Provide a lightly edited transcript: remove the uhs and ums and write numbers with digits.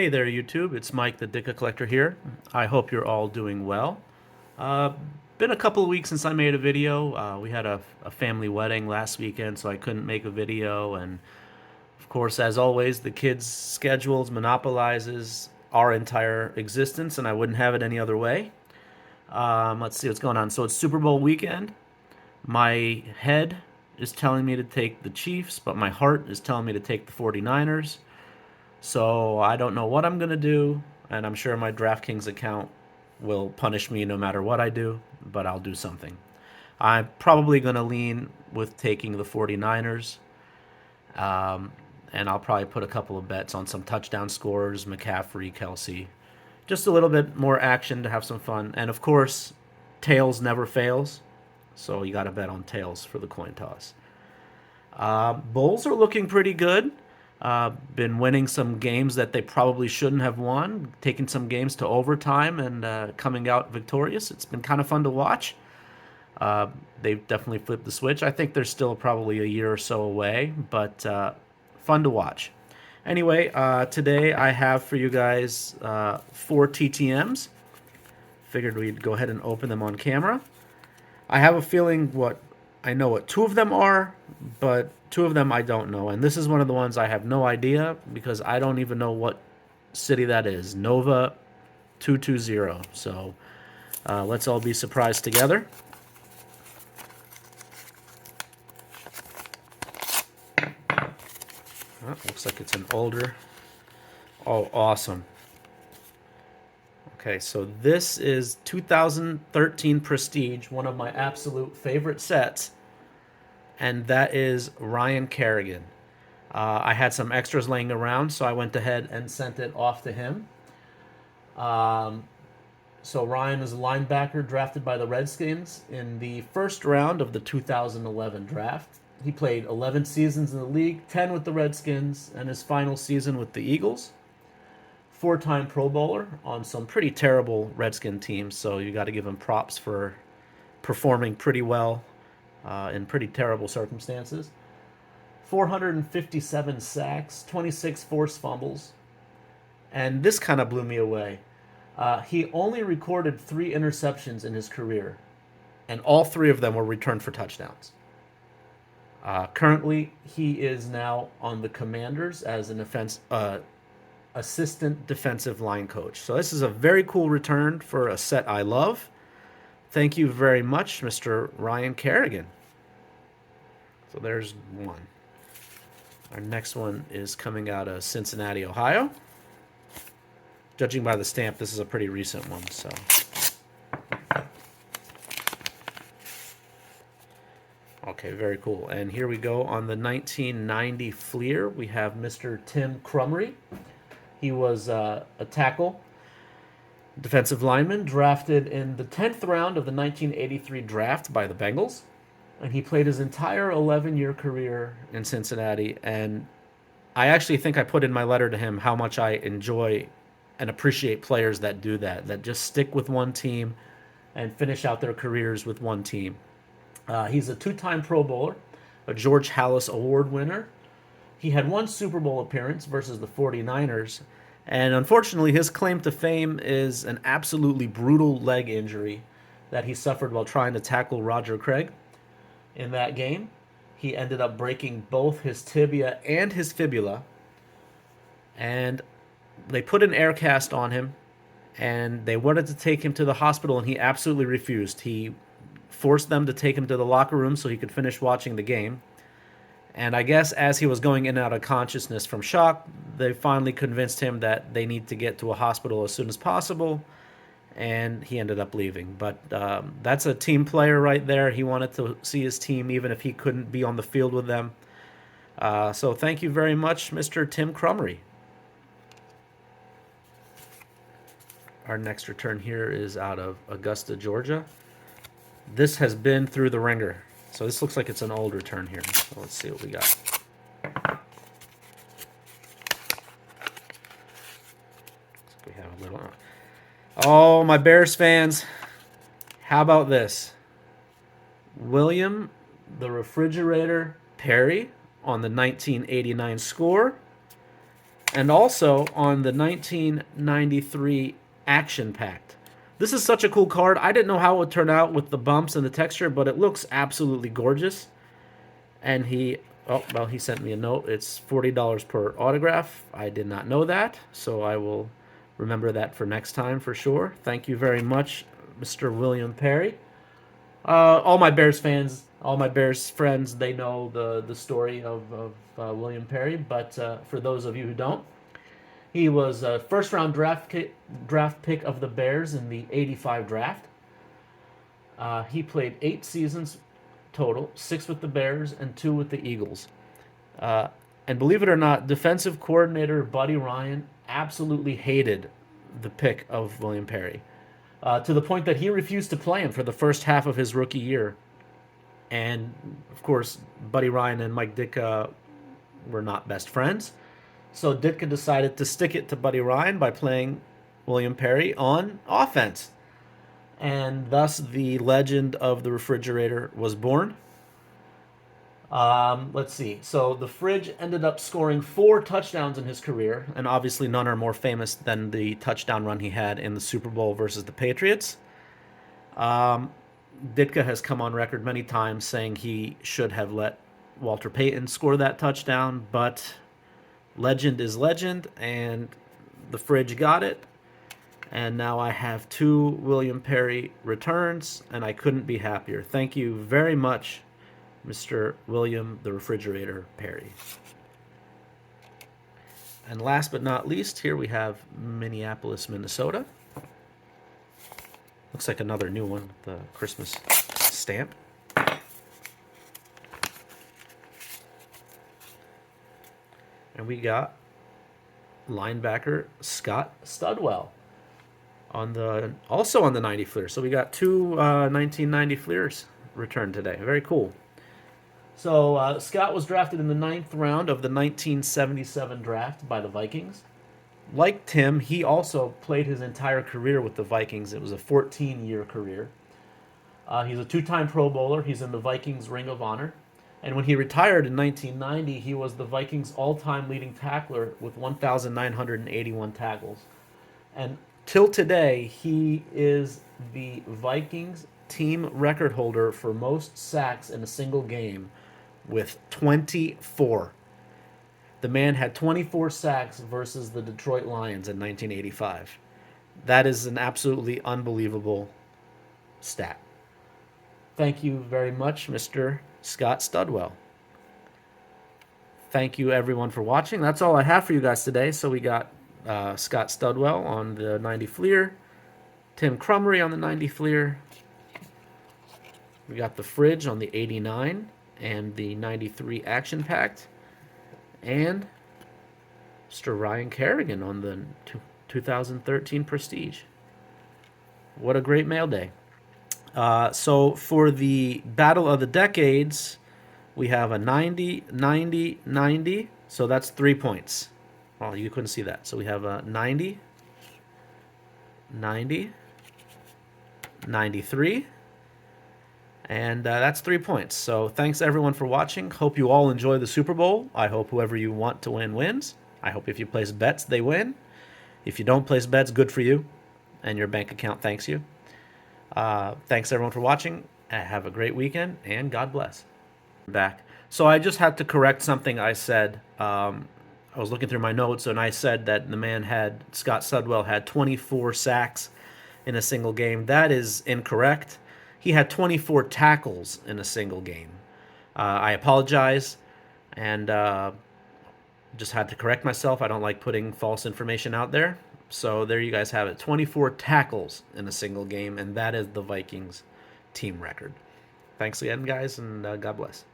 Hey there, YouTube. It's Mike, the Dicka Collector here. I hope you're all doing well. Uh, Been a couple of weeks since I made a video. We had a family wedding last weekend, so I couldn't make a video. And of course, as always, the kids' schedules monopolizes our entire existence, and I wouldn't have it any other way. Let's see what's going on. So it's Super Bowl weekend. My head is telling me to take the Chiefs, but my heart is telling me to take the 49ers. So I don't know what I'm going to do, and I'm sure my DraftKings account will punish me no matter what I do, but I'll do something. I'm probably going to lean with taking the 49ers, and I'll probably put a couple of bets on some touchdown scorers, McCaffrey, Kelsey. Just a little bit more action to have some fun. And of course, tails never fails, so you got to bet on tails for the coin toss. Bulls are looking pretty good. Been winning some games that they probably shouldn't have won, taking some games to overtime and coming out victorious. It's been kind of fun to watch. They've definitely flipped the switch. I think they're still probably a year or so away, but fun to watch. Anyway, today I have for you guys 4 TTMs. Figured we'd go ahead and open them on camera. I have a feeling I know what two of them are, but two of them I don't know. And this is one of the ones I have no idea because I don't even know what city that is. Nova 220. So let's all be surprised together. Oh, looks like it's an older. Oh, awesome. Okay, so this is 2013 Prestige, one of my absolute favorite sets, and that is Ryan Kerrigan. I had some extras laying around, so I went ahead and sent it off to him. So Ryan is a linebacker drafted by the Redskins in the first round of the 2011 draft. He played 11 seasons in the league, 10 with the Redskins, and his final season with the Eagles. Four-time Pro Bowler on some pretty terrible Redskin teams, so you got to give him props for performing pretty well in pretty terrible circumstances. 457 sacks, 26 forced fumbles, and this kind of blew me away. He only recorded 3 interceptions in his career, and all 3 of them were returned for touchdowns. Currently, he is now on the Commanders as an assistant defensive line coach. So this is a very cool return for a set I love. Thank you very much, Mr. Ryan Kerrigan. So there's one. Our next one is coming out of Cincinnati, Ohio. Judging by the stamp, this is a pretty recent one, so. Okay, very cool. And here we go on the 1990 Fleer. We have Mr. Tim Crumry. He was a tackle, defensive lineman, drafted in the 10th round of the 1983 draft by the Bengals. And he played his entire 11-year career in Cincinnati. And I actually think I put in my letter to him how much I enjoy and appreciate players that do that just stick with one team and finish out their careers with one team. He's a 2-time Pro Bowler, a George Halas Award winner. He had 1 Super Bowl appearance versus the 49ers, and unfortunately his claim to fame is an absolutely brutal leg injury that he suffered while trying to tackle Roger Craig. In that game, he ended up breaking both his tibia and his fibula, and they put an air cast on him, and they wanted to take him to the hospital, and he absolutely refused. He forced them to take him to the locker room so he could finish watching the game. And I guess as he was going in and out of consciousness from shock, they finally convinced him that they need to get to a hospital as soon as possible, and he ended up leaving. But that's a team player right there. He wanted to see his team even if he couldn't be on the field with them. So thank you very much, Mr. Tim Crumry. Our next return here is out of Augusta, Georgia. This has been through the ringer. So this looks like it's an old return here. So let's see what we got. We have a little. Oh, my Bears fans. How about this? William the Refrigerator Perry on the 1989 score. and also on the 1993 Action Pact. This is such a cool card. I didn't know how it would turn out with the bumps and the texture, but it looks absolutely gorgeous. And he sent me a note. It's $40 per autograph. I did not know that, so I will remember that for next time for sure. Thank you very much, Mr. William Perry. All my Bears fans, all my Bears friends, they know the story of William Perry. But for those of you who don't, he was a first-round draft pick of the Bears in the '85 draft. He played 8 seasons total, 6 with the Bears and 2 with the Eagles. And believe it or not, defensive coordinator Buddy Ryan absolutely hated the pick of William Perry, to the point that he refused to play him for the first half of his rookie year. And of course, Buddy Ryan and Mike Ditka were not best friends. So Ditka decided to stick it to Buddy Ryan by playing William Perry on offense. And thus the legend of the refrigerator was born. Let's see. So the Fridge ended up scoring 4 touchdowns in his career, and obviously none are more famous than the touchdown run he had in the Super Bowl versus the Patriots. Ditka has come on record many times saying he should have let Walter Payton score that touchdown, but legend is legend, and the Fridge got it. And now I have 2 William Perry returns, and I couldn't be happier. Thank you very much, Mr. William the Refrigerator Perry. And last but not least, here we have Minneapolis, Minnesota. Looks like another new one, the Christmas stamp. And we got linebacker Scott Studwell also on the 90 Fleer. So we got 2 1990 Fleers returned today. Very cool. So Scott was drafted in the 9th round of the 1977 draft by the Vikings. Like Tim, he also played his entire career with the Vikings. It was a 14-year career. He's a 2-time Pro Bowler. He's in the Vikings Ring of Honor. And when he retired in 1990, he was the Vikings' all-time leading tackler with 1,981 tackles. And till today, he is the Vikings team record holder for most sacks in a single game with 24. The man had 24 sacks versus the Detroit Lions in 1985. That is an absolutely unbelievable stat. Thank you very much, Mr. Scott Studwell. Thank you, everyone, for watching. That's all I have for you guys today. So we got Scott Studwell on the 90 Fleer, Tim Crumry on the 90 Fleer. We got the Fridge on the 89 and the 93 Action Pact, and Mr. Ryan Kerrigan on the 2013 Prestige. What a great mail day. So for the Battle of the Decades, we have a 90, 90, 90. So that's 3 points. Well, you couldn't see that. So we have a 90, 90, 93. And that's 3 points. So thanks, everyone, for watching. Hope you all enjoy the Super Bowl. I hope whoever you want to win wins. I hope if you place bets, they win. If you don't place bets, good for you. And your bank account thanks you. Thanks, everyone, for watching. Have a great weekend, and God bless. Back. So I just had to correct something I said. I was looking through my notes, and I said that the man Scott Studwell had 24 sacks in a single game. That is incorrect. He had 24 tackles in a single game. I apologize, and just had to correct myself. I don't like putting false information out there. So there you guys have it. 24 tackles in a single game, and that is the Vikings team record. Thanks again, guys, and God bless.